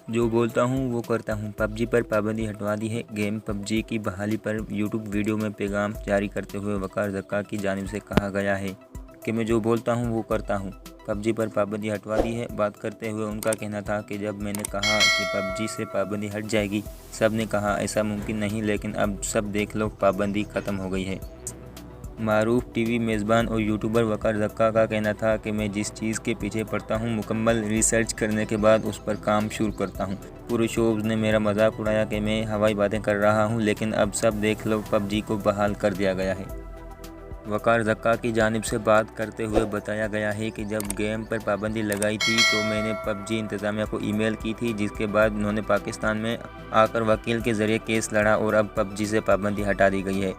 जो बोलता हूँ वो करता हूँ। पबजी पर पाबंदी हटवा दी है। गेम पबजी की बहाली पर यूट्यूब वीडियो में पैगाम जारी करते हुए वकार ज़क्का की जानिब से कहा गया है कि मैं जो बोलता हूँ वो करता हूँ। पबजी पर पाबंदी हटवा दी है। बात करते हुए उनका कहना था कि जब मैंने कहा कि पबजी से पाबंदी हट जाएगी, सब ने कहा ऐसा मुमकिन नहीं, लेकिन अब सब देख लो, पाबंदी ख़त्म हो गई है। मारूफ टीवी मेज़बान और यूट्यूबर वकार ज़क्का का कहना था कि मैं जिस चीज़ के पीछे पड़ता हूँ, मुकम्मल रिसर्च करने के बाद उस पर काम शुरू करता हूँ। पूरे शोज़ ने मेरा मजाक उड़ाया कि मैं हवाई बातें कर रहा हूँ, लेकिन अब सब देख लो, पबजी को बहाल कर दिया गया है। वकार ज़क्का की जानिब से बात करते हुए बताया गया है कि जब गेम पर पाबंदी लगाई थी तो मैंने पबजी इंतज़ामिया को ईमेल की थी, जिसके बाद उन्होंने पाकिस्तान में आकर वकील के ज़रिए केस लड़ा और अब पबजी से पाबंदी हटा दी गई है।